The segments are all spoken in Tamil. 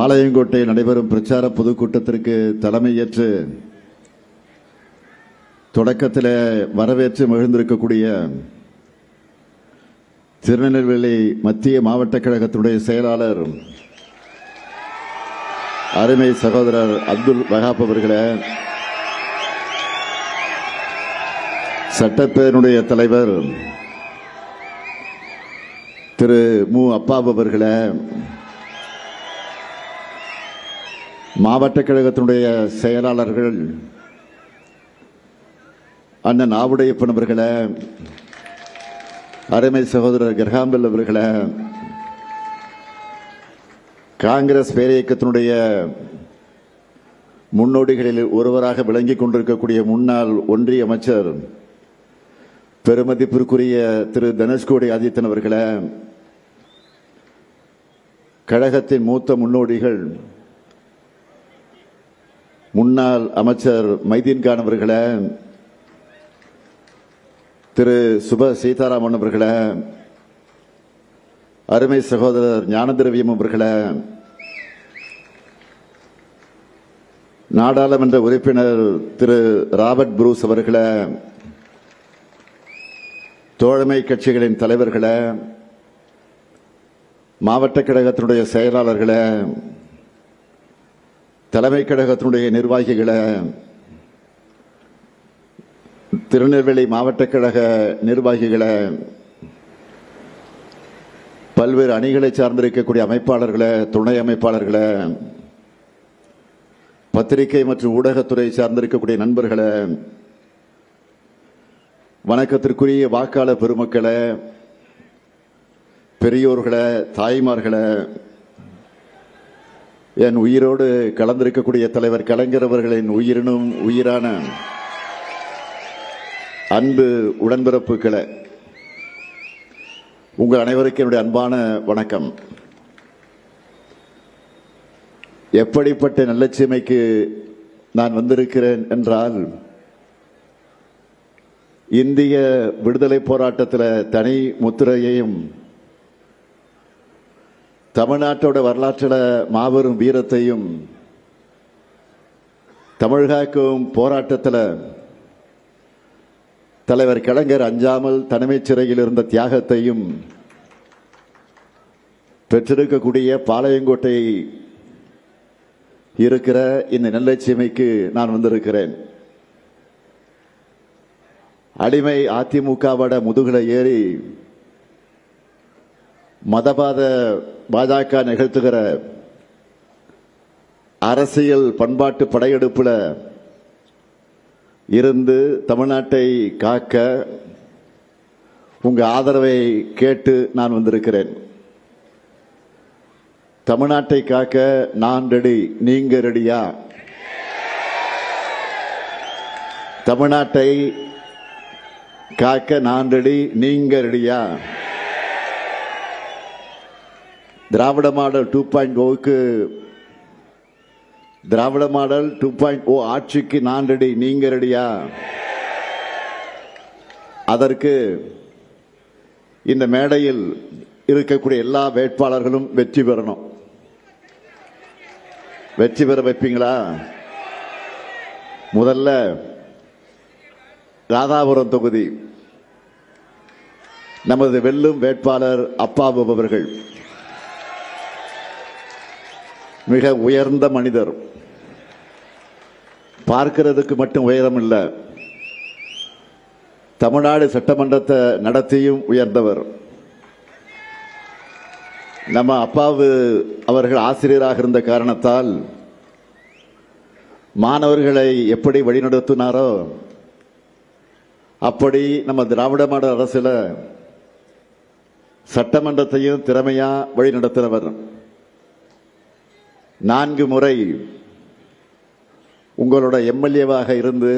பாளையங்கோட்டையில் நடைபெறும் பிரச்சார பொதுக்கூட்டத்திற்கு தலைமையேற்று தொடக்கத்தில் வரவேற்று மகிழ்ந்திருக்கக்கூடிய திருநெல்வேலி மத்திய மாவட்ட கழகத்துடைய செயலாளர் அருமை சகோதரர் அப்துல் வஹாப் அவர்களே, சட்டப்பேரவையினுடைய தலைவர் திரு மு அப்பாவு அவர்களே, மாவட்ட கழகத்தினுடைய செயலாளர்கள் அண்ணன் ஆவுடையப்பன் அவர்களே, அருமை சகோதரர் கிரகாம்பல் அவர்களே, காங்கிரஸ் பேரியக்கத்தினுடைய முன்னோடிகளில் ஒருவராக விளங்கிக் கொண்டிருக்கக்கூடிய முன்னாள் ஒன்றிய அமைச்சர் பெருமதிப்பிற்குரிய திரு தனுஷ்கோடி ஆதித்தன் அவர்களே, கழகத்தின் மூத்த முன்னோடிகள் முன்னாள் அமைச்சர் மைதீன்கான் அவர்களே, திரு சுப சீதாராமன் அவர்களே, அருமை சகோதரர் ஞானதிரவியம் அவர்களே, நாடாளுமன்ற உறுப்பினர் திரு ராபர்ட் புரூஸ் அவர்களே, தோழமை கட்சிகளின் தலைவர்களே, மாவட்ட கழகத்தினுடைய செயலாளர்களே, தலைமை கழகத்தினுடைய நிர்வாகிகளே, திருநெல்வேலி மாவட்ட கழக நிர்வாகிகளே, பல்வேறு அணிகளை சார்ந்திருக்கக்கூடிய அமைப்பாளர்களே, துணை அமைப்பாளர்களே, பத்திரிகை மற்றும் ஊடகத்துறை சார்ந்திருக்கக்கூடிய நண்பர்களே, வணக்கத்திற்குரிய வாக்காளர் பெருமக்களே, பெரியோர்களே, தாய்மார்களே, என் உயிரோடு கலந்திருக்கக்கூடிய தலைவர் கலைஞர் அவர்களின் உயிரினும் உயிரான அன்பு உடன்பிறப்புகளே, உங்கள் அனைவருக்கும் என்னுடைய அன்பான வணக்கம். எப்படிப்பட்ட நல்லட்சிமைக்கு நான் வந்திருக்கிறேன் என்றால், இந்திய விடுதலை போராட்டத்தில் தனி முத்திரையையும் தமிழ்நாட்டோட வரலாற்றில் மாபெரும் வீரத்தையும் தமிழ்காக்கும் போராட்டத்தில் தலைவர் கலைஞர் அஞ்சாமல் தனிமைச் சிறையில் இருந்த தியாகத்தையும் பெற்றிருக்கக்கூடிய பாளையங்கோட்டை இருக்கிற இந்த நெல்லட்சிமைக்கு நான் வந்திருக்கிறேன். அடிமை அதிமுகவோட முதுகுல ஏறி மதவாத பாஜக நிகழ்த்துகிற அரசியல் பண்பாட்டு படையெடுப்புல இருந்து தமிழ்நாட்டை காக்க உங்க ஆதரவை கேட்டு நான் வந்திருக்கிறேன். தமிழ்நாட்டை காக்க நான் ரெடி, நீங்க ரெடியா? தமிழ்நாட்டை காக்க நான் ரெடி, நீங்க ரெடியா? திராவிட மாடல் 2.0க்கு திராவிட மாடல் 2.0 ஆட்சிக்கு நான் ரெடி, நீங்க ரெடியா? அதற்கு இந்த மேடையில் இருக்கக்கூடிய எல்லா வேட்பாளர்களும் வெற்றி பெறணும். வெற்றி பெற வைப்பீங்களா? முதல்ல ராதாபுரம் தொகுதி நமது வெல்லும் வேட்பாளர் அப்பாவு அவர்கள் மிக உயர்ந்த மனிதர். பார்க்கிறதுக்கு மட்டும் உயரம் இல்லை, தமிழ்நாடு சட்டமன்றத்தை நடத்தியும் உயர்ந்தவர். நம்ம அப்பாவு அவர்கள் ஆசிரியராக இருந்த காரணத்தால் மாணவர்களை எப்படி வழிநடத்தினாரோ அப்படி நம்ம திராவிட மாடல் அரசில் சட்டமன்றத்தையும் திறமையா வழிநடத்தினவர். 4 முறை உங்களோட எம்எல்ஏவாக இருந்து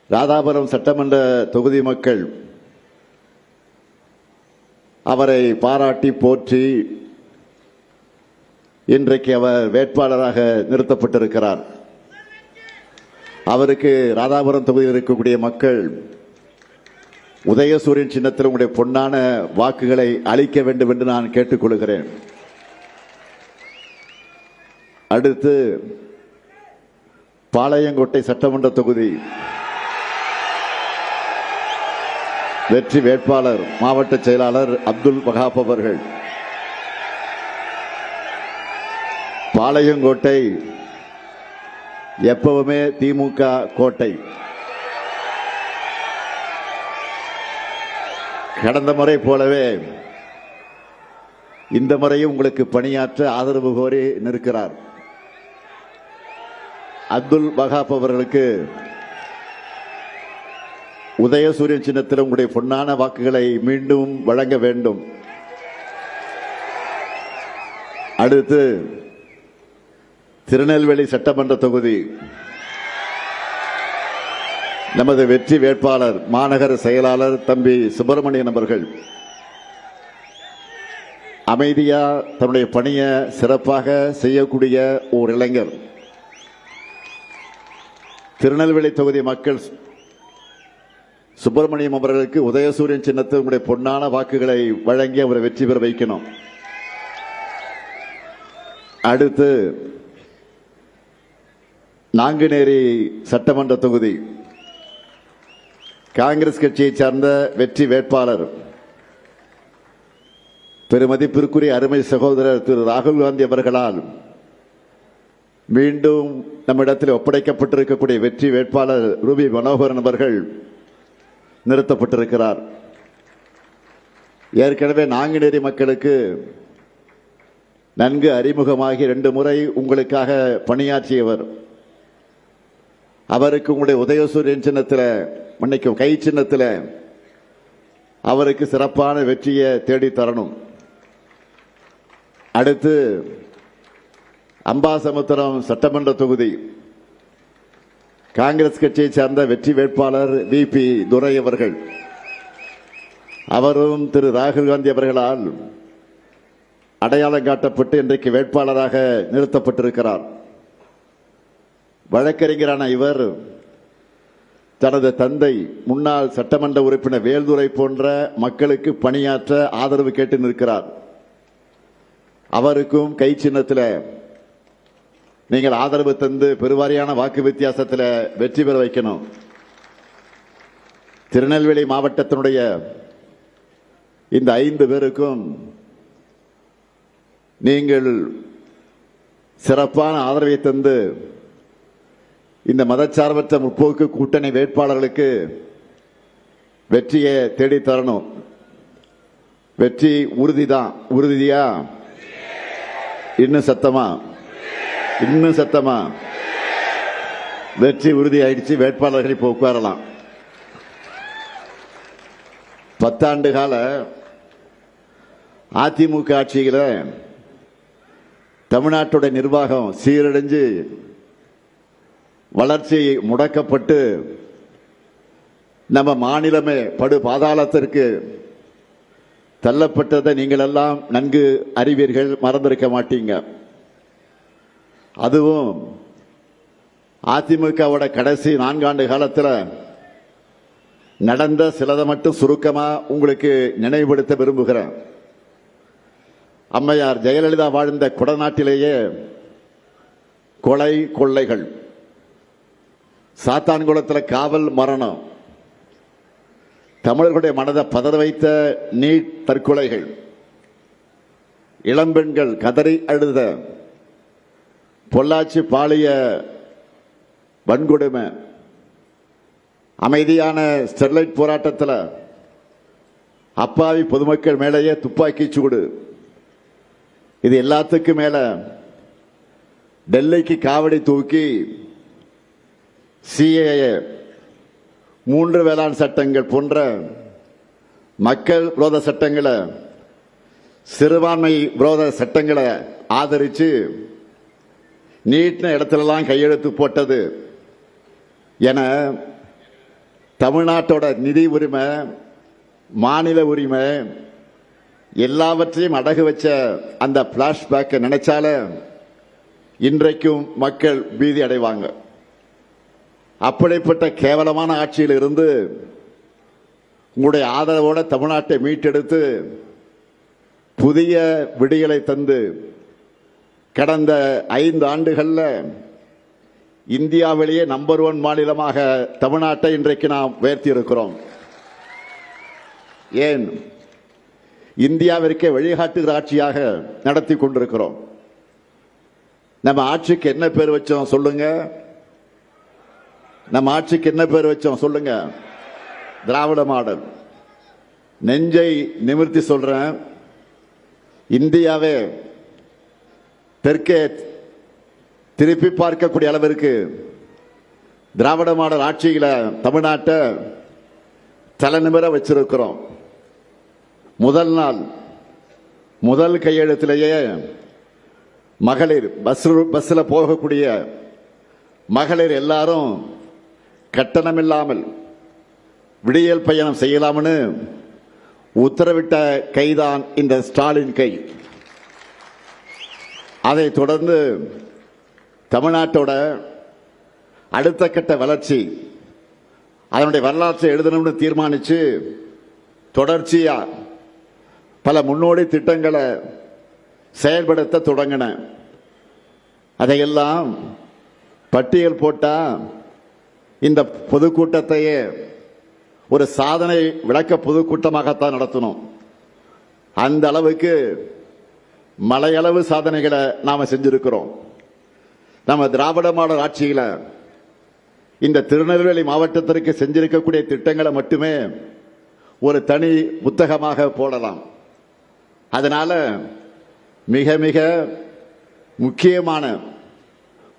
ராதாபுரம் சட்டமன்ற தொகுதி மக்கள் அவரை பாராட்டி போற்றி இன்றைக்கு அவர் வேட்பாளராக நிறுத்தப்பட்டிருக்கிறார். அவருக்கு ராதாபுரம் தொகுதியில் இருக்கக்கூடிய மக்கள் உதயசூரியன் சின்னத்தில் உங்களுடைய பொன்னான வாக்குகளை அளிக்க வேண்டும் என்று நான் கேட்டுக்கொள்கிறேன். அடுத்து பாளையங்கோட்டை சட்டமன்ற தொகுதி வெற்றி வேட்பாளர் மாவட்ட செயலாளர் அப்துல் வஹாப் அவர்கள். பாளையங்கோட்டை எப்பவுமே திமுக கோட்டை. கடந்த முறை போலவே இந்த முறையும் உங்களுக்கு பணியாற்ற ஆதரவு கோரி நிற்கிறார். அப்துல் வஹாப் அவர்களுக்கு உதயசூரியன் சின்னத்தில் உங்களுடைய பொன்னான வாக்குகளை மீண்டும் வழங்க வேண்டும். அடுத்து திருநெல்வேலி சட்டமன்ற தொகுதி நமது வெற்றி வேட்பாளர் மாநகர செயலாளர் தம்பி சுப்பிரமணியன் அவர்கள் அமைதியா தன்னுடைய பணியை சிறப்பாக செய்யக்கூடிய ஓர் இளைஞர். திருநெல்வேலி தொகுதி மக்கள் சுப்பிரமணியம் அவர்களுக்கு உதயசூரியன் சின்னத்தில் உங்களுடைய பொன்னான வாக்குகளை வழங்கி அவரை வெற்றி பெற வைக்கணும். அடுத்து நாங்குநேரி சட்டமன்ற தொகுதி காங்கிரஸ் கட்சியை சார்ந்த வெற்றி வேட்பாளர் பெருமதிப்பிற்குரிய அருமை சகோதரர் திரு ராகுல் காந்தி அவர்களால் மீண்டும் நம்மிடத்தில் ஒப்படைக்கப்பட்டிருக்கக்கூடிய வெற்றி வேட்பாளர் ரூபி மனோகரன் அவர்கள் நிறுத்தப்பட்டிருக்கிறார். ஏற்கனவே நாங்குநேரி மக்களுக்கு நன்கு அறிமுகமாகி 2 முறை உங்களுக்காக பணியாற்றியவர். அவருக்கு உங்களுடைய உதயசூரியன் சின்னத்தில் மன்னிக்கும் கை சின்னத்தில் அவருக்கு சிறப்பான வெற்றியை தேடி தரணும். அடுத்து அம்பாசமுத்திரம் சட்டமன்ற தொகுதி காங்கிரஸ் கட்சியை சார்ந்த வெற்றி வேட்பாளர் VP துரை அவர்கள். அவரும் திரு ராகுல் காந்தி அவர்களால் அடையாளம் காட்டப்பட்டு இன்றைக்கு வேட்பாளராக நிறுத்தப்பட்டிருக்கிறார். வழக்கறிஞரான இவர் தனது தந்தை முன்னாள் சட்டமன்ற உறுப்பினர் வேல்துரை போன்ற மக்களுக்கு பணியாற்ற ஆதரவு கேட்டு நிற்கிறார். அவருக்கும் கை சின்னத்தில் நீங்கள் ஆதரவு தந்து பெருவாரியான வாக்கு வித்தியாசத்தில் வெற்றி பெற வைக்கணும். திருநெல்வேலி மாவட்டத்தினுடைய இந்த 5 பேருக்கும் நீங்கள் சிறப்பான ஆதரவை தந்து இந்த மதச்சார்பற்ற முற்போக்கு கூட்டணி வேட்பாளர்களுக்கு வெற்றியை தேடித்தரணும். வெற்றி உறுதிதான். உறுதியா? இன்னும் சத்தமா? இன்னும் சத்தமா? வெற்றி உறுதி ஆயிடுச்சு. வேட்பாளர்கள் இப்போ உட்காரலாம். 10 ஆண்டு கால அதிமுக ஆட்சியில் தமிழ்நாட்டுடைய நிர்வாகம் சீரடைஞ்சு வளர்ச்சி முடக்கப்பட்டு நம்ம மாநிலமே படு பாதாளத்திற்கு தள்ளப்பட்டதை நீங்கள் எல்லாம் நன்கு அறிவீர்கள், மறந்திருக்க மாட்டீங்க. அதுவும் அதிமுகவோட கடைசி 4 ஆண்டு காலத்தில் நடந்த சிலதை மட்டும் சுருக்கமா உங்களுக்கு நினைவுபடுத்த விரும்புகிறேன். அம்மையார் ஜெயலலிதா வாழ்ந்த குடநாட்டிலேயே கொலை கொள்ளைகள், சாத்தான்குளத்தில் காவல் மரணம், தமிழர்களுடைய மனதை பதற வைத்த நீட் தற்கொலைகள், இளம்பெண்கள் கதறி அழுத பொள்ளாச்சி பாளைய வன்கொடுமை, அமைதியான ஸ்டெர்லைட் போராட்டத்தில் அப்பாவி பொதுமக்கள் மேலேயே துப்பாக்கி சூடு, இது எல்லாத்துக்கும் மேல டெல்லிக்கு காவடி தூக்கி CAA 3 வேளாண் சட்டங்கள் போன்ற மக்கள் விரோத சட்டங்களை, சிறுபான்மை விரோத சட்டங்களை ஆதரித்து நீட்ன இடத்துலலாம் கையெழுத்து போட்டது என தமிழ்நாட்டோட நிதி உரிமை, மாநில உரிமை எல்லாவற்றையும் அடகு வச்ச அந்த பிளாஷ்பேக்கை நினைச்சால இன்றைக்கும் மக்கள் பீதி அடைவாங்க. அப்படிப்பட்ட கேவலமான ஆட்சியில் இருந்து உங்களுடைய ஆதரவோட தமிழ்நாட்டை மீட்டெடுத்து புதிய விடியலை தந்து கடந்த 5 ஆண்டுகள்ல இந்தியாவிலேயே நம்பர் 1 மாநிலமாக தமிழ்நாட்டை இன்றைக்கு நாம் உயர்த்தி இருக்கிறோம். ஏன் இந்தியாவிற்கே வழிகாட்டுகிற ஆட்சியாக நடத்தி கொண்டிருக்கிறோம். நம்ம ஆட்சிக்கு என்ன பேர் வச்சோம் சொல்லுங்க? நம்ம ஆட்சிக்கு என்ன பேர் வச்சோம் சொல்லுங்க? திராவிட மாடல். நெஞ்சை நிமிர்த்தி சொல்றேன், இந்தியாவே தெற்கே திருப்பி பார்க்கக்கூடிய அளவிற்கு திராவிட மாடல் ஆட்சியில தமிழ்நாட்டை தலைநிமிர வச்சிருக்கிறோம். முதல் நாள் முதல் கையெழுத்திலேயே மகளிர் பஸ்ல போகக்கூடிய மகளிர் எல்லாரும் கட்டணமில்லாமல் விடியல் பயணம் செய்யலாம்னு உத்தரவிட்ட கைதான் இந்த ஸ்டாலின் கை. அதை தொடர்ந்து தமிழ்நாட்டோட அடுத்த கட்ட வளர்ச்சி, அதனுடைய வரலாற்றை எழுதணும்னு தீர்மானிச்சு தொடர்ச்சியா பல முன்னோடி திட்டங்களை செயல்படுத்த தொடங்கின. அதையெல்லாம் பட்டியல் போட்டா இந்த பொதுக்கூட்டத்தையே ஒரு சாதனை விளக்க பொதுக்கூட்டமாகத்தான் நடத்தணும். அந்த அளவுக்கு மலையளவு சாதனைகளை நாம செஞ்சிருக்கிறோம். நம்ம திராவிட மாடல் ஆட்சியில இந்த திருநெல்வேலி மாவட்டத்திற்கு செஞ்சிருக்கக்கூடிய திட்டங்களை மட்டுமே ஒரு தனி புத்தகமாக போடலாம். அதனால மிக மிக முக்கியமான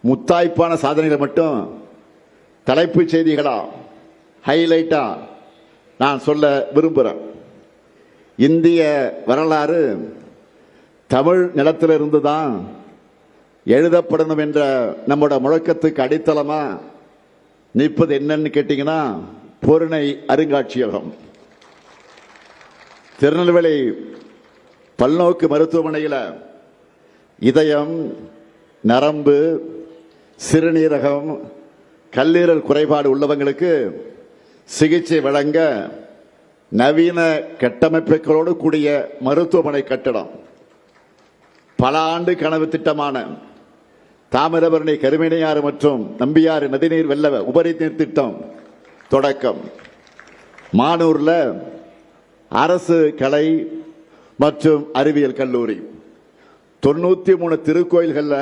முத்தாய்ப்பான சாதனைகளை மட்டும் தலைப்புச் செய்திகளா ஹைலைட்டா நான் சொல்ல விரும்புகிறேன். இந்திய வரலாறு தமிழ் நிலத்திலிருந்து தான் எழுதப்படணும் என்ற நம்மோட முழக்கத்துக்கு அடித்தளமா நிற்பது என்னன்னு கேட்டீங்கன்னா பொருணை அருங்காட்சியகம். திருநெல்வேலி பல்நோக்கு மருத்துவமனையில் இதயம், நரம்பு, சிறுநீரகம், கல்லீரல் குறைபாடு உள்ளவங்களுக்கு சிகிச்சை வழங்க நவீன கட்டமைப்புகளோடு கூடிய மருத்துவமனை கட்டடம். பல ஆண்டு கனவு திட்டமான தாமிரபரணி, கருமணியாறு மற்றும் நம்பியாறு நதிநீர் வெள்ள உபரி நீர் திட்டம் தொடக்கம். மானூர்ல அரசு கலை மற்றும் அறிவியல் கல்லூரி. 93 திருக்கோயில்கள்ல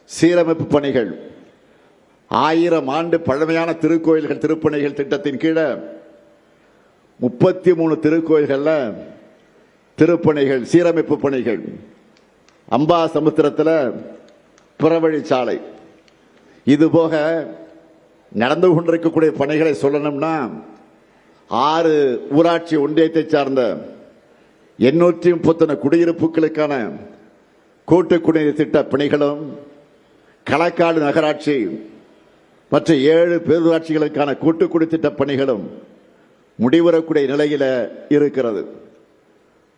சீரமைப்பு பணிகள். 1000 ஆண்டு பழமையான திருக்கோயில்கள் திருப்பணிகள் திட்டத்தின் கீழே 33 திருக்கோயில்கள்ல திருப்பணிகள், சீரமைப்பு பணிகள். அம்பா சமுத்திரத்தில் புறவழிச்சாலை. இதுபோக நடந்து கொண்டிருக்கக்கூடிய பணிகளை சொல்லணும்னா 6 ஊராட்சி ஒன்றியத்தை சார்ந்த 831 குடியிருப்புகளுக்கான கூட்டு குடிநீர் திட்ட பணிகளும், களக்காடு நகராட்சி மற்ற 7 பேரூராட்சிகளுக்கான கூட்டு குடித்திட்ட பணிகளும் முடிவுறக்கூடிய நிலையில் இருக்கிறது.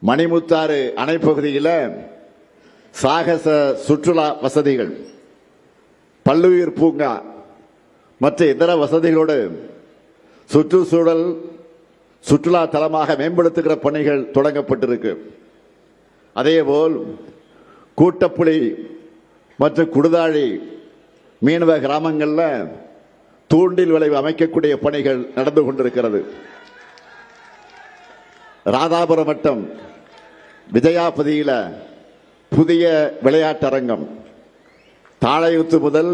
மணிமுத்தாறு அணைப்பகுதியில் சாகச சுற்றுலா வசதிகள், பல்லுயிர் பூங்கா மற்ற இதர வசதிகளோடு சுற்றுச்சூழல் சுற்றுலா தலமாக மேம்படுத்துகிற பணிகள் தொடங்கப்பட்டிருக்கு. அதேபோல் கூட்டப்புலி மற்றும் குடுதாழி மீனவ கிராமங்களில் தூண்டில் விளைவு அமைக்கக்கூடிய பணிகள் நடந்து கொண்டிருக்கிறது. ராதாபுரம் வட்டம் விஜயாபதியில் புதிய விளையாட்டரங்கம். தாழையுத்து முதல்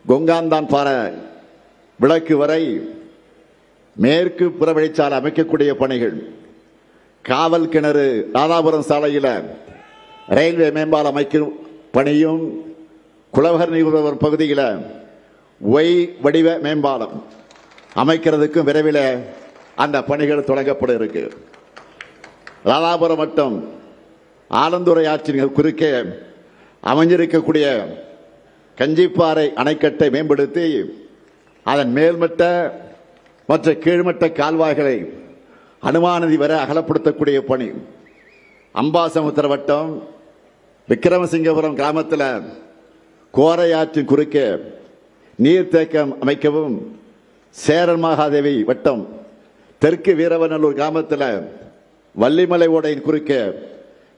கொங்காந்தான் பாறை விளக்கு வரை மேற்கு புறவழிச்சாலை அமைக்கக்கூடிய பணிகள். காவல் கிணறு ராதாபுரம் சாலையில் ரயில்வே மேம்பாலம் அமைக்கும் பணியும், குளவகர் நீர் பகுதியில் ஒய் வடிவ மேம்பாலம் அமைக்கிறதுக்கும் விரைவில் அந்த பணிகள் தொடங்கப்பட இருக்கு. ராதாபுரம் வட்டம் ஆலந்துறை ஆற்றின் குறுக்கே அமைஞ்சிருக்கக்கூடிய கஞ்சிப்பாறை அணைக்கட்டை மேம்படுத்தி அதன் மேல்மட்ட மற்ற கீழ்மட்ட கால்வாய்களை அனுமானதி வரை அகலப்படுத்தக்கூடிய பணி. அம்பாசமுத்திர வட்டம் விக்கிரமசிங்கபுரம் கிராமத்தில் கோரையாற்றின் குறுக்கே நீர்த்தேக்கம் அமைக்கவும், சேரன் மகாதேவி வட்டம் தெற்கு வீரவநல்லூர் கிராமத்தில் வள்ளிமலை ஓடையின் குறுக்கே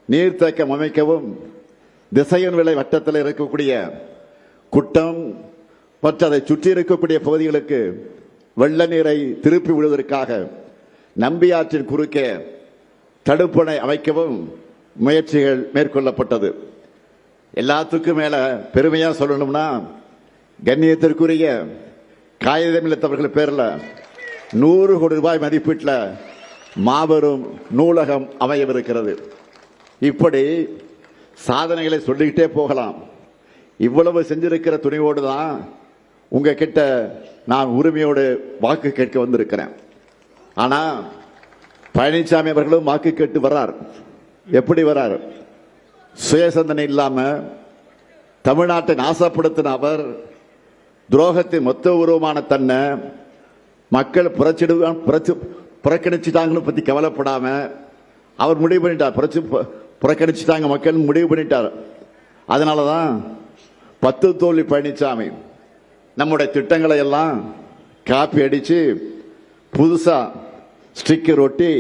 நீர்த்தேக்கம் அமைக்கவும் திசையன் விலை வட்டத்தில் இருக்கக்கூடிய குட்டம் மற்றும் அதை சுற்றி இருக்கக்கூடிய பகுதிகளுக்கு வெள்ள நீரை திருப்பி விடுவதற்காக நம்பியாற்றின் குறுக்கே தடுப்பணை அமைக்கவும் முயற்சிகள் மேற்கொள்ளப்பட்டது. எல்லாத்துக்கும் மேல பெருமையா சொல்லணும்னா கண்ணியத்திற்குரிய காகிதமில்லத்தவர்கள் பேர்ல 100 கோடி ரூபாய் மதிப்பீட்டில் மாபெரும் நூலகம் அமையவிருக்கிறது. இப்படி சாதனைகளை சொல்லிக்கிட்டே போகலாம். இவ்வளவு செஞ்சிருக்கிற துணிவோடு தான் உங்ககிட்ட நான் உரிமையோடு வாக்கு கேட்க வந்திருக்கிறேன். ஆனா பழனிசாமி அவர்களும் வாக்கு கேட்டு வர்றார். எப்படி வர்றார்? சுயசந்தனை இல்லாம தமிழ்நாட்டை நாசப்படுத்தின அவர் துரோகத்தின் மொத்த உருவமான தன்னை மக்கள் புறக்கணிச்சுட்டாங்கன்னு பத்தி கவலைப்படாம அவர் முடிவு பண்ணிட்டார். புறக்கணிச்சுட்டாங்க மக்கள் முடிவு பண்ணிட்டார். அதனாலதான் 10 தோல்வி பழனிசாமி நம்முடைய திட்டங்களை எல்லாம் காப்பி அடிச்சு புதுசா ஸ்டிக்கர் ஒட்டி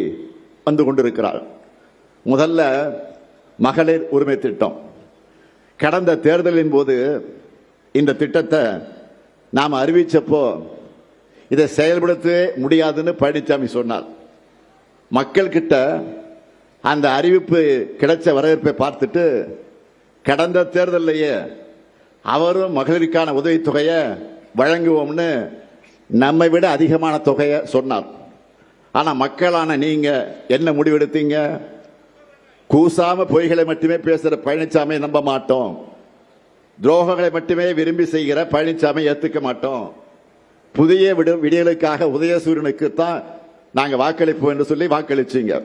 வந்து கொண்டிருக்கிறார். முதல்ல மகளிர் உரிமை திட்டம். கடந்த தேர்தலின் போது இந்த திட்டத்தை நாம் அறிவிச்சப்போ இதை செயல்படுத்தவே முடியாதுன்னு பழனிசாமி சொன்னார். மக்கள் கிட்ட அந்த அறிவிப்பு கிடைச்ச வரவேற்பை பார்த்துட்டு கடந்த தேர்தலையே அவரும் மகளிருக்கான உதவித்தொகையை வழங்குவோம்னு நம்மை விட அதிகமான தொகையை சொன்னார். ஆனா மக்களான நீங்க என்ன முடிவெடுத்தீங்க? கூசாம பொய்களை மட்டுமே பேசுற பழனிசாமி நம்ப மாட்டோம், துரோகங்களை மட்டுமே விரும்பி செய்கிற பழனிசாமி ஏத்துக்க மாட்டோம், புதிய விடியலுக்காக உதயசூரியனுக்கு தான் நாங்க வாக்களிப்போம் என்று சொல்லி வாக்களிச்சீங்க.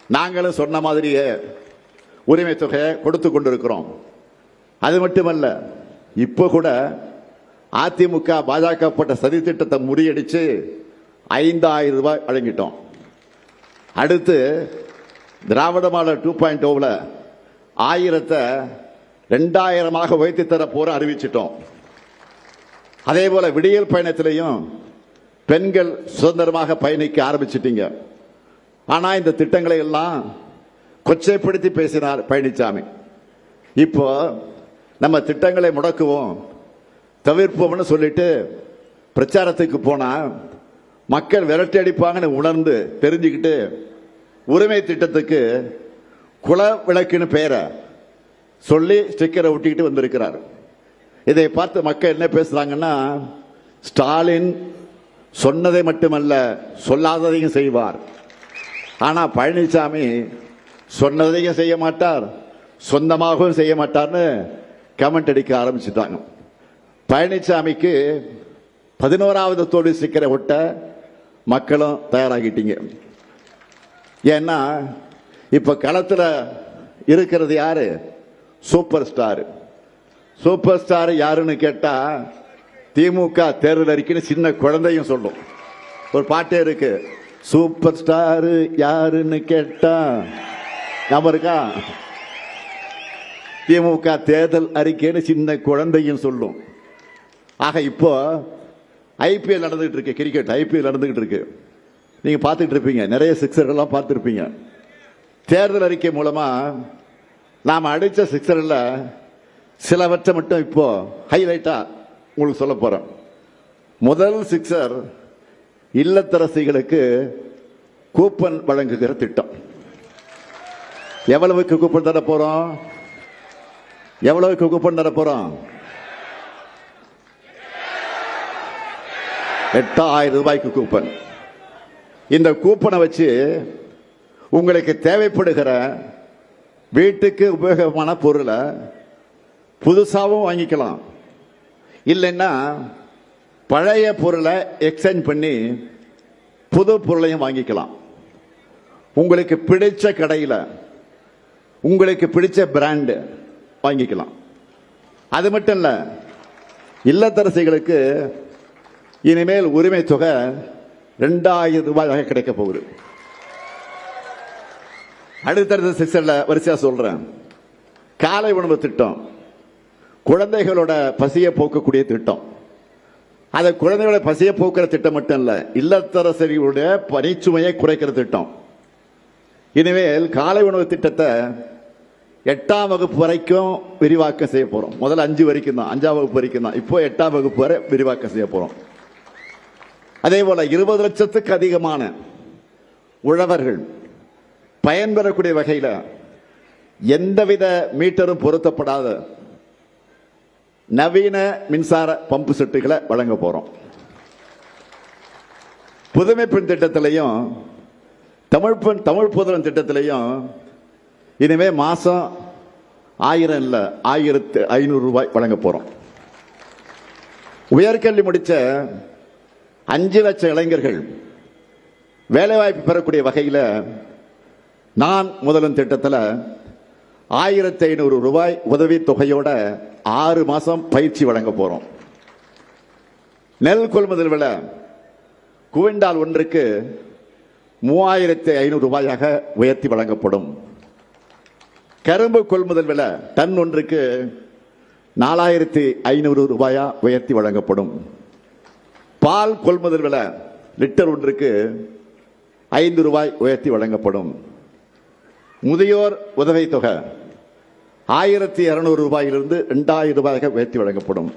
நாங்களும் சொன்ன மாதிரியே உரிமை தொகையை கொடுத்து கொண்டிருக்கிறோம். அது மட்டுமல்ல, இப்போ கூட அதிமுக பாஜக போட்ட சதி திட்டத்தை முறியடிச்சு 5000 ரூபாய் வழங்கிட்டோம். அடுத்து திராவிட மாடல் 2.0 1000 2000 உயர்த்தி தர போற அறிவிச்சிட்டோம். அதே போல விடியல் பயணத்திலையும் பெண்கள் சுதந்திரமாக பயணிக்க ஆரம்பிச்சிட்டீங்க. ஆனா இந்த திட்டங்களை எல்லாம் கொச்சைப்படுத்தி பேசினார் பழனிசாமி. இப்போ நம்ம திட்டங்களை முடக்குவோம் தவிர்ப்போம்னு சொல்லிட்டு பிரச்சாரத்துக்கு போனா மக்கள் விரட்டி அடிப்பாங்கன்னு உணர்ந்து தெரிஞ்சுக்கிட்டு உரிமை திட்டத்துக்கு குல விளக்குன்னு பெயரை சொல்லி ஸ்டிக்கரை ஒட்டிக்கிட்டு வந்திருக்கிறார். இதை பார்த்து மக்கள் என்ன பேசுறாங்கன்னா, ஸ்டாலின் சொன்னதை மட்டுமல்ல சொல்லாததையும் செய்வார், ஆனா பழனிசாமி சொன்னதையும் செய்ய மாட்டார், சொந்தமாகவும் செய்ய மாட்டார்னு கமெண்ட் அடிக்க ஆரம்பிச்சுட்டாங்க. பழனிசாமிக்கு 11வது தோல்வி ஸ்டிக்கரை ஒட்ட மக்களும் தயாராகிட்டீங்க. ஏன்னா இப்ப களத்துல இருக்கிறது யாரு? Super star. சூப்பர் ஸ்டார் யாருன்னு கேட்டா திமுக தேர்தல் அறிக்கைன்னு சின்ன குழந்தையும் சொல்லும். ஒரு பாட்டே இருக்கு, சூப்பர் ஸ்டார் யாருன்னு கேட்டா. ஞாபகம் இருக்கா? திமுக தேர்தல் அறிக்கைன்னு சின்ன குழந்தையும் சொல்லும். ஆக இப்போ ஐபிஎல் நடந்துகிட்டு இருக்கு, கிரிக்கெட் ஐபிஎல் நடந்துகிட்டு இருக்கு. நீங்க பார்த்துட்டு இருப்பீங்க, நிறைய சிக்ஸர்கள்லாம் பார்த்துருப்பீங்க. தேர்தல் அறிக்கை மூலமா நாம் அடித்த சிக்ஸரில் சிலவற்றை மட்டும் இப்போ ஹைலைட்டா உங்களுக்கு சொல்ல போறோம். முதல் சிக்ஸர் இல்லத்தரசிகளுக்கு கூப்பன் வழங்குகிற திட்டம். எவ்வளவுக்கு கூப்பன் தர போறோம்? எவ்வளவுக்கு கூப்பன் தர போறோம்? 8000 ரூபாய்க்கு கூப்பன். இந்த கூப்பனை வச்சு உங்களுக்கு தேவைப்படுகிற வீட்டுக்கு உபயோகமான பொருளை புதுசாகவும் வாங்கிக்கலாம், இல்லைன்னா பழைய பொருளை எக்ஸ்சேஞ்ச் பண்ணி புது பொருளையும் வாங்கிக்கலாம். உங்களுக்கு பிடிச்ச கடையில் உங்களுக்கு பிடிச்ச பிராண்டு வாங்கிக்கலாம். அது மட்டும் இல்ல, இல்லத்தரசிகளுக்கு இனிமேல் உரிமை தொகை 2000 ரூபாயாக கிடைக்க போகுது. அடுத்தடுத்த செக்ஷன்ல வரிசையா சொல்றேன். காலை உணவு திட்டம், குழந்தைகளோட பசியை போக்கக்கூடிய திட்டம். அது குழந்தைகளோட பசியை போக்குற திட்டம் மட்டும் இல்ல, இல்லத்தரசிகளுடைய பணிச்சுமையை குறைக்கிற திட்டம். இனிமேல் காலை உணவு திட்டத்தை 8ஆம் வகுப்பு வரைக்கும் விரிவாக்கம் செய்ய போறோம். முதல்ல 5 வரைக்கும் தான், 5ஆம் வகுப்பு வரைக்கும் தான். இப்போ 8ஆம் வகுப்பு வரை விரிவாக்கம் செய்ய போறோம். அதே போல 20 லட்சத்துக்கு அதிகமான உழவர்கள் பயன்பெறக்கூடிய வகையில் எந்தவித மீட்டரும் பொருத்தப்படாத நவீன மின்சார பம்பு செட்டுகளை வழங்க போறோம். புதுமை பெண் திட்டத்திலையும் தமிழ் புதல்வன் திட்டத்திலையும் இனிமே மாசம் 1000 இல்ல 1500 ரூபாய் வழங்க போறோம். உயர்கல்வி முடிச்ச 5 லட்சம் இளைஞர்கள் வேலைவாய்ப்பு பெறக்கூடிய வகையில் நான் முதல்வன் திட்டத்தில் 1500 ரூபாய் உதவி தொகையோட 6 மாசம் பயிற்சி வழங்க போறோம். நெல் கொள்முதல் விலை குவிண்டால் ஒன்றுக்கு 3500 ரூபாயாக உயர்த்தி வழங்கப்படும். கரும்பு கொள்முதல் விலை டன் ஒன்றுக்கு 4500 ரூபாயா உயர்த்தி வழங்கப்படும். பால் கொள்முதல் விலை லிட்டர் ஒன்றுக்கு 5 ரூபாய் உயர்த்தி வழங்கப்படும். முதியோர் உதவி தொகை 1200 ரூபாயிலிருந்து 2000 ரூபாயாக உயர்த்தி வழங்கப்படும்.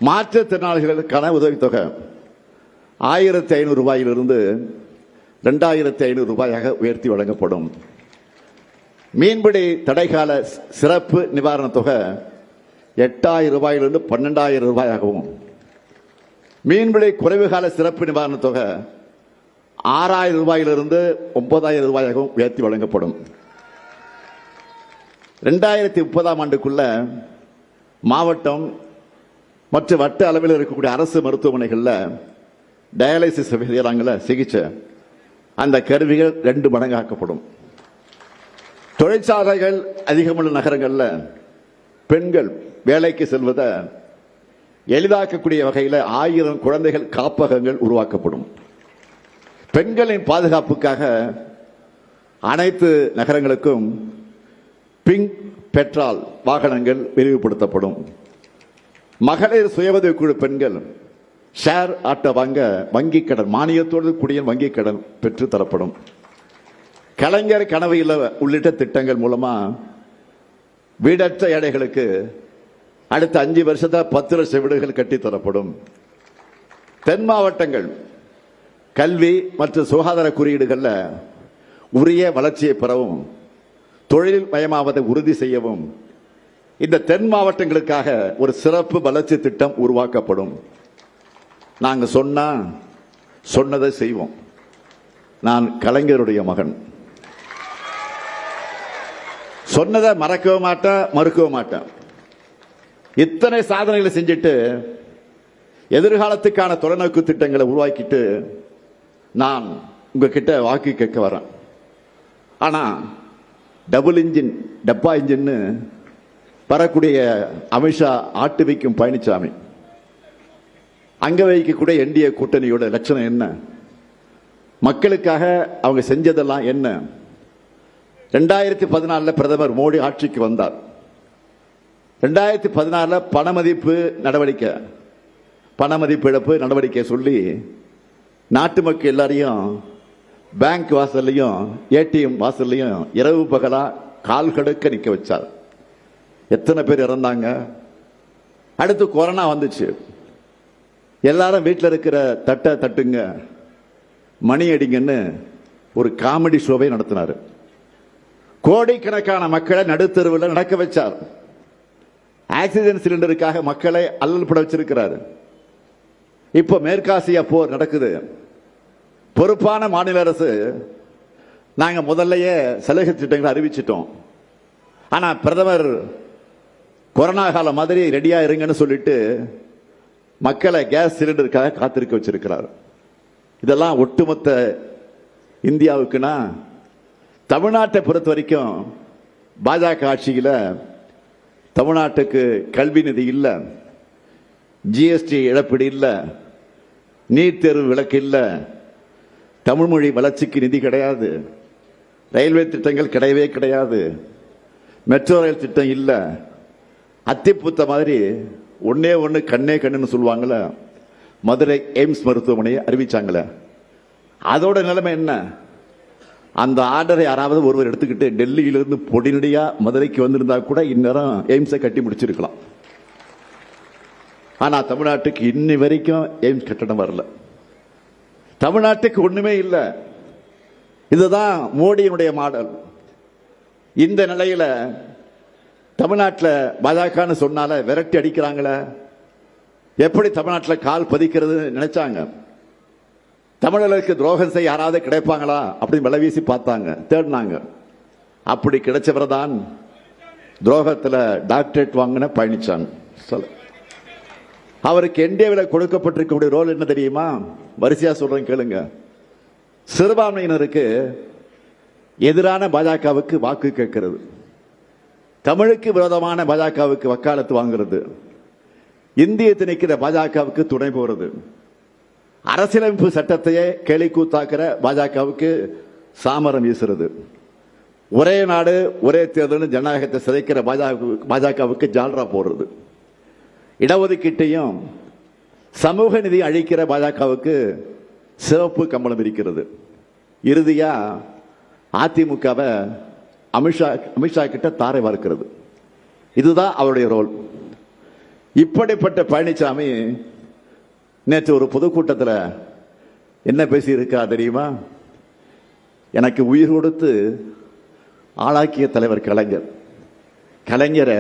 மாற்றுத்திறனாளிகளுக்கான உதவித்தொகை 1500 ரூபாயிலிருந்து 2500 ரூபாயாக உயர்த்தி வழங்கப்படும். மீன்பிடி தடைகால சிறப்பு நிவாரண தொகை 8000 ரூபாயிலிருந்து 12000 ரூபாயாகவும், மீன்பிடி குறைவு கால சிறப்பு நிவாரண தொகை 6000 ரூபாயிலிருந்து 9000 ரூபாயாகவும் உயர்த்தி வழங்கப்படும். 2030ஆம் ஆண்டுக்குள்ள மாவட்டம் மற்றும் வட்ட அளவில் இருக்கக்கூடிய அரசு மருத்துவமனைகளில் டயாலிசிஸ் செய்யறாங்கள சிகிச்சை, அந்த கருவிகள் 2 மடங்காக்கப்படும். தொழிற்சாலைகள் அதிகமுள்ள நகரங்களில் பெண்கள் வேலைக்கு செல்வதை எளிதாக்கக்கூடிய வகையில் 1000 குழந்தைகள் காப்பகங்கள் உருவாக்கப்படும். பெண்களின் பாதுகாப்புக்காக அனைத்து நகரங்களுக்கும் பிங்க் பெட்ரோல் வாகனங்கள் விரிவுபடுத்தப்படும். மகளிர் சுய உதவி குழு பெண்கள் ஷேர் ஆட்டோ வாங்க வங்கி கடன் மானியத்தோடு கூடிய வங்கி கடன் பெற்று தரப்படும். கலைஞர் கனவு இல்ல உள்ளிட்ட திட்டங்கள் மூலமா வீடற்ற ஏழைகளுக்கு அடுத்த 5 வருஷத்துல 10 லட்சம் வீடுகள் கட்டி தரப்படும். தென் மாவட்டங்கள் கல்வி மற்றும் சுகாதார குறியீடுகள்ல உரிய வளர்ச்சியை பெறவும் தொழில் மயமாவதை உறுதி செய்யவும் இந்த தென் மாவட்டங்களுக்காக ஒரு சிறப்பு வளர்ச்சி திட்டம் உருவாக்கப்படும். நாங்க சொன்னதை செய்வோம். நான் கலைஞருடைய மகன், சொன்னதை மறக்கவும் மாட்டேன், மறுக்கவும் மாட்டேன். இத்தனை சாதனைகளை செஞ்சுட்டு எதிர்காலத்துக்கான தொலைநோக்கு திட்டங்களை உருவாக்கிட்டு நான் உங்ககிட்ட வாக்கு கேட்க வரேன். ஆனா டபுள் இன்ஜின் டப்பா இன்ஜின்னு வரக்கூடிய அமித்ஷா ஆட்டு வைக்கும் பழனிசாமி அங்க வைக்கக்கூடிய என்டிஏ கூட்டணியோட லட்சணம் என்ன? மக்களுக்காக அவங்க செஞ்சதெல்லாம் என்ன? 2014 பிரதமர் மோடி ஆட்சிக்கு வந்தார். 2016 பணமதிப்பு இழப்பு நடவடிக்கை சொல்லி நாட்டு மக்கள் எல்லாரையும் பேங்க் வாசல்லையும் ஏடிஎம் வாசல்லையும் இரவு பகலா கால் கடுக்க நிக்க வச்சார். எத்தனை பேர் இறந்தாங்க. அடுத்து கொரோனா வந்துச்சு. எல்லாரும் வீட்டில் இருக்கிற தட்டுங்க, மணி அடிங்கன்னு ஒரு காமெடி ஷோவை நடத்தினார். கோடிக்கணக்கான மக்களை நடுத்தருவில் நடக்க வச்சார். ஆக்சிஜன் சிலிண்டருக்காக மக்களை அல்லல் பட வச்சிருக்கிறார். இப்போ மேற்காசியா போர் நடக்குது. பொறுப்பான மாநில அரசு நாங்க முதல்லயே சலுகை திட்டங்களை அறிவிச்சிட்டோம். ஆனா பிரதமர் கொரோனா காலம் மாதிரி ரெடியா இருங்கன்னு சொல்லிட்டு மக்களை கேஸ் சிலிண்டருக்காக காத்திருக்க வச்சிருக்கிறார். இதெல்லாம் ஒட்டுமொத்த இந்தியாவுக்குன்னா, தமிழ்நாட்டை பொறுத்த வரைக்கும் பாஜக ஆட்சியில் தமிழ்நாட்டுக்கு கல்வி நிதி இல்லை, ஜிஎஸ்டி இழப்பீடு இல்லை, நீட் தேர்வு விலக்கு இல்லை, தமிழ் மொழி வளர்ச்சிக்கு நிதி கிடையாது, ரயில்வே திட்டங்கள் கிடையவே கிடையாது, மெட்ரோ ரயில் திட்டம் இல்லை. அத்திப்பூத்த மாதிரி ஒன்னே ஒன்று கண்ணே கண்ணுன்னு சொல்லுவாங்கள்ல, மதுரை எய்ம்ஸ் மருத்துவமனையை அறிவிச்சாங்களே, அதோட நிலைமை என்ன? அந்த ஆர்டரை யாராவது ஒருவர் எடுத்துக்கிட்டு டெல்லியிலிருந்து பொடிநடியா மதுரைக்கு வந்திருந்தா கூட இந்நேரம் எய்ம்ஸை கட்டி முடிச்சிருக்கலாம். ஆனா தமிழ்நாட்டுக்கு இன்னி வரைக்கும் எய்ம்ஸ் கட்டணம் வரல. தமிழ்நாட்டுக்கு ஒண்ணுமே இல்லை. இதுதான் மோடியினுடைய மாடல். இந்த நிலையில தமிழ்நாட்டில் பாஜகன்னு சொன்னால விரட்டி அடிக்கிறாங்களே. எப்படி தமிழ்நாட்டில் கால் பதிக்கிறது நினைச்சாங்க. தமிழர்களுக்கு துரோகம் செய்ய யாராவது கிடைப்பாங்களா அப்படின்னு விலை வீசி பார்த்தாங்க, தேடினாங்க. அப்படி கிடைச்சவர் தான் துரோகத்தில் டாக்டரேட் வாங்கின பழனிசாமி. அவருக்கு என்டிஏவில் கொடுக்கப்பட்டிருக்கக்கூடிய ரோல் என்ன தெரியுமா? வரிசையா சொல்றேன் கேளுங்க. சிறுபான்மையினருக்கு எதிரான பாஜகவுக்கு வாக்கு கேட்கிறது, தமிழுக்கு விரோதமான பாஜகவுக்கு வக்காலத்து வாங்குறது, இந்திய திணிக்கிற பாஜகவுக்கு துணை போறது, அரசியலமைப்பு சட்டத்தையே கேலி கூத்தாக்குற பாஜகவுக்கு சாமரம் வீசுறது, ஒரே நாடு ஒரே தேர்தல் ஜனநாயகத்தை சிதைக்கிற பாஜகவுக்கு ஜால்ரா போடுறது, இடஒதுக்கீட்டையும் சமூக நிதி அழிக்கிற பாஜகவுக்கு சிவப்பு கம்பளம் இருக்கிறது. இறுதியா அதிமுகவை அமித்ஷா கிட்ட தாரை வார்க்கிறது. இதுதான் அவருடைய ரோல். இப்படிப்பட்ட பழனிசாமி நேற்று ஒரு பொதுக்கூட்டத்தில் என்ன பேசி இருக்கா தெரியுமா? எனக்கு உயிர் கொடுத்து ஆளாக்கிய தலைவர் கலைஞர், கலைஞரை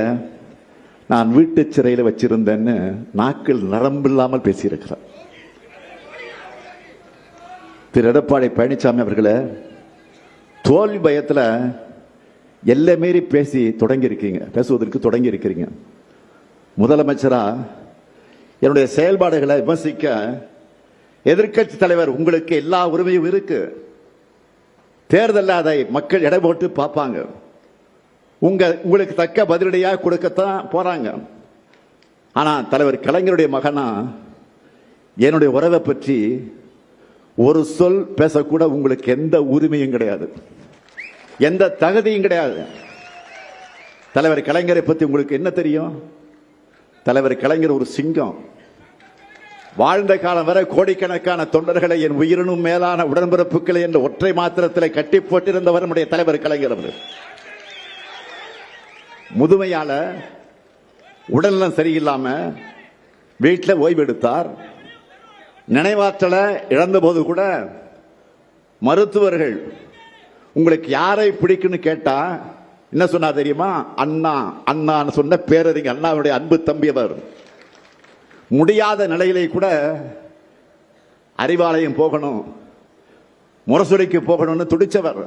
நான் வீட்டு சிறையில் வச்சிருந்தேன்னு நாக்கில் நரம்பில்லாமல் பேசியிருக்கிறார். திரு எடப்பாடி பழனிசாமி அவர்களை தோல்வி பயத்தில் எல்லை மீறி பேசுவதற்கு தொடங்கி இருக்கிறீங்க. முதலமைச்சரா என்னுடைய செயல்பாடுகளை விமர்சிக்க எதிர்க்கட்சி தலைவர் உங்களுக்கு எல்லா உரிமையும் இருக்கு. தேர்தலில் அதை மக்கள் எடை போட்டு பார்ப்பாங்க. உங்களுக்கு தக்க பதிலடியாக கொடுக்கத்தான் போறாங்க. ஆனா தலைவர் கலைஞருடைய மகனா என்னுடைய உறவை பற்றி ஒரு சொல் பேசக்கூட உங்களுக்கு எந்த உரிமையும் கிடையாது, எந்த தகுதியும் கிடையாது. தலைவர் கலைஞரை பற்றி உங்களுக்கு என்ன தெரியும்? தலைவர் கலைஞர் ஒரு சிங்கம். வாழ்ந்த காலம் வரை கோடிக்கணக்கான தொண்டர்களை என் உயிரினும் மேலான உடன்பிறப்புகளை என்ற ஒற்றை மாத்திரத்தில் கட்டி போட்டிருந்தவர் நம்முடைய தலைவர் கலைஞர். முதுமையால உடல்நலம் சரியில்லாம வீட்டில் ஓய்வெடுத்தார். நினைவாற்றலை இழந்த போது கூட மருத்துவர்கள் உங்களுக்கு யாரை பிடிக்குன்னு கேட்டா என்ன சொன்னா தெரியுமா? அண்ணா. அண்ணான்னு சொன்ன பேரறிஞர் அண்ணாவுடைய அன்பு தம்பி அவர். முடியாத நிலையிலே கூட அறிவாலயம் போகணும், முரசொலிக்கு போகணும்னு துடிச்சவர்.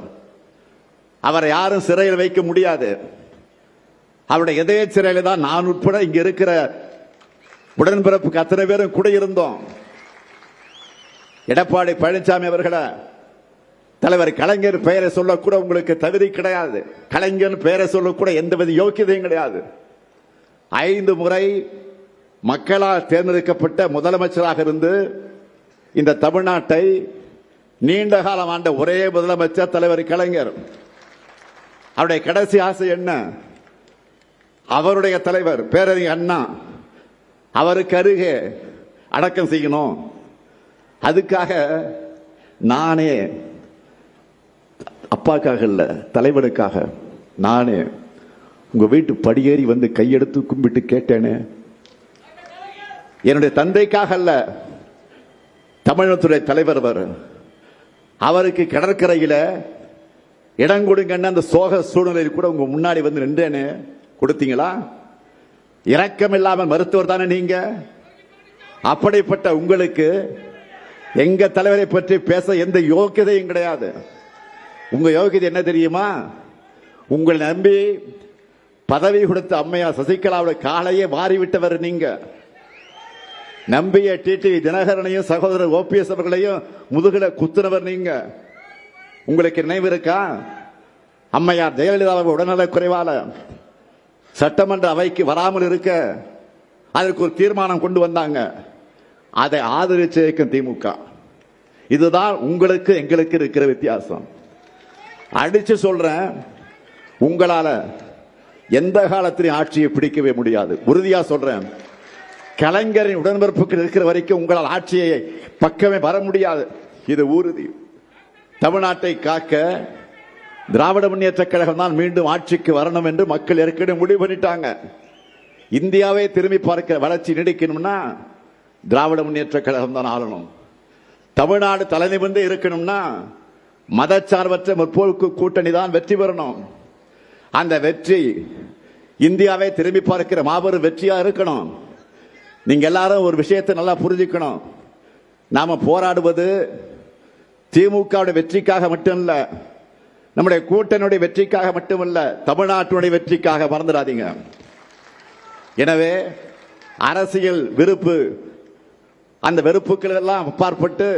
அவரை யாரும் சிறையில் வைக்க முடியாது. அவருடைய இதய சிறையில தான் நான் உட்பட இங்க இருக்கிற உடன்பிறப்புக்கு அத்தனை பேரும் கூட இருந்தோம். எடப்பாடி பழனிசாமி அவர்களை தலைவர் கலைஞர் பெயரை சொல்லக்கூட உங்களுக்கு தகுதி கிடையாது. கலைஞர் பெயரை சொல்லக்கூட எந்தவித யோக்கியதையும் கிடையாது. 5 முறை மக்களால் தேர்ந்தெடுக்கப்பட்ட முதலமைச்சராக இருந்து இந்த தமிழ்நாட்டை நீண்ட காலம் ஆண்ட ஒரே முதலமைச்சர் தலைவர் கலைஞர். அவருடைய கடைசி ஆசை என்ன? அவருடைய தலைவர் பேரறிஞர் அண்ணா அவருக்கு அருகே அடக்கம் செய்யணும். அதுக்காக நானே, அப்பாக்காக இல்ல, தலைவனுக்காக நானே உங்க வீட்டு படியேறி வந்து கையெடுத்து கும்பிட்டு கேட்டேனே. என்னுடைய தந்தைக்காக அல்ல, தமிழகத்துடைய தலைவர் அவருக்கு கடற்கரையில இடம் கொடுங்கன்னு அந்த சோக சூழ்நிலையில் கூட உங்க முன்னாடி வந்து நின்றேனே. கொடுத்தீங்களா? இரக்கம் இல்லாமல் மருத்துவர் தானே நீங்க. அப்படிப்பட்ட உங்களுக்கு எங்க தலைவரை பற்றி பேச எந்த யோக்கியதையும் கிடையாது. உங்க யோகியதை என்ன தெரியுமா? உங்களை நம்பி பதவி கொடுத்த அம்மையார் சசிகலாவுடைய காலையே மாறிவிட்டவர் நீங்க. நம்பிய டிடிவி தினகரனையும் சகோதரர் ஓபிஎஸ் அவர்களையும் முதுகில குத்துனவர் நீங்க. உங்களுக்கு நினைவு இருக்கா? அம்மையார் ஜெயலலிதாவை உடல்நலக் குறைவால சட்டமன்ற அவைக்கு வராமல் இருக்க அதற்கு ஒரு தீர்மானம் கொண்டு வந்தாங்க. அதை ஆதரிச்சு திமுக. இதுதான் உங்களுக்கு எங்களுக்கு இருக்கிற வித்தியாசம். அடிச்சு சொல்றேன், உங்களால எந்த காலத்திலும் ஆட்சியை பிடிக்கவே முடியாது. உறுதியா சொல்றேன், கலைஞரின் உடன்பிறப்புக்கு இருக்கிற வரைக்கும் உங்களால் ஆட்சியை பக்கமே வர முடியாது. இது உறுதி. தமிழ்நாட்டை காக்க திராவிட முன்னேற்ற கழகம் தான் மீண்டும் ஆட்சிக்கு வரணும் என்று மக்கள் ஏற்கனவே முடிவு பண்ணிட்டாங்க. இந்தியாவை திரும்பி பார்க்கிற வளர்ச்சி நீடிக்கணும்னா திராவிட முன்னேற்ற கழகம் தான் ஆளணும். தமிழ்நாடு தலைநிமிர்ந்து இருக்கணும்னா மதச்சார்பற்ற முற்போக்கு கூட்டணி தான் வெற்றி பெறணும். அந்த வெற்றி இந்தியாவை திரும்பி பார்க்கிற மாபெரும் வெற்றியா இருக்கணும். நீங்க எல்லாரும் ஒரு விஷயத்தை நல்லா புரிஞ்சுக்கணும். நாம போராடுவது திமுக வெற்றிக்காக மட்டுமல்ல, நம்முடைய கூட்டணியுடைய வெற்றிக்காக மட்டுமல்ல, தமிழ்நாட்டினுடைய வெற்றிக்காக மறந்துடாதீங்க. எனவே அரசியல் வெறுப்பு, அந்த வெறுப்புகள் எல்லாம் அப்பாற்பட்டு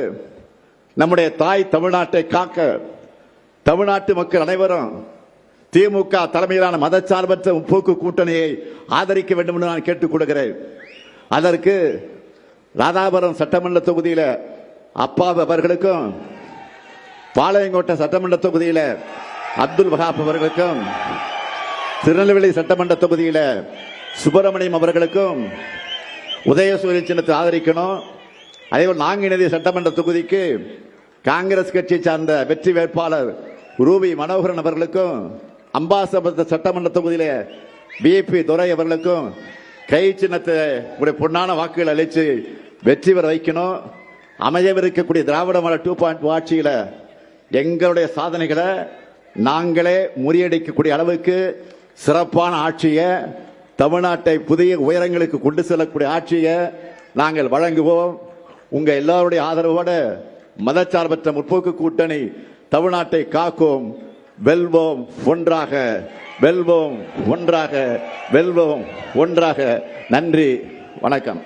நம்முடைய தாய் தமிழ்நாட்டை காக்க தமிழ்நாட்டு மக்கள் அனைவரும் திமுக தலைமையிலான மதச்சார்பற்ற முற்போக்கு கூட்டணியை ஆதரிக்க வேண்டும் என்று நான் கேட்டுக் கொடுக்கிறேன். அதற்கு ராதாபுரம் சட்டமன்ற தொகுதியில் அப்பா அவர்களுக்கும், பாளையங்கோட்டை சட்டமன்ற தொகுதியில் அப்துல் வஹாப் அவர்களுக்கும், திருநெல்வேலி சட்டமன்ற தொகுதியில் சுப்பிரமணியம் அவர்களுக்கும் உதயசூரிய சின்னத்தை ஆதரிக்கணும். அதேபோல் நாங்குநேரி சட்டமன்ற தொகுதிக்கு காங்கிரஸ் கட்சியை சார்ந்த வெற்றி வேட்பாளர் ரூபி மனோகரன் அவர்களுக்கும், அம்பாசபுரத்து சட்டமன்ற தொகுதியில பிபி துரை அவர்களுக்கும் கை சின்னத்தை உடைய பொன்னான வாக்குகள் அளித்து வெற்றி பெற வைக்கணும். அமையவிருக்கக்கூடிய திராவிட மாடல் 2.0 ஆட்சியில எங்களுடைய சாதனைகளை நாங்களே முறியடிக்கக்கூடிய அளவுக்கு சிறப்பான ஆட்சியை, தமிழ்நாட்டை புதிய உயரங்களுக்கு கொண்டு செல்லக்கூடிய ஆட்சியை நாங்கள் வழங்குவோம். உங்க எல்லாருடைய ஆதரவோடு மதச்சார்பற்ற முற்போக்கு கூட்டணி தமிழ்நாட்டை காக்கும். வெல்வோம் ஒன்றாக, வெல்வோம் ஒன்றாக, வெல்வோம் ஒன்றாக. நன்றி, வணக்கம்.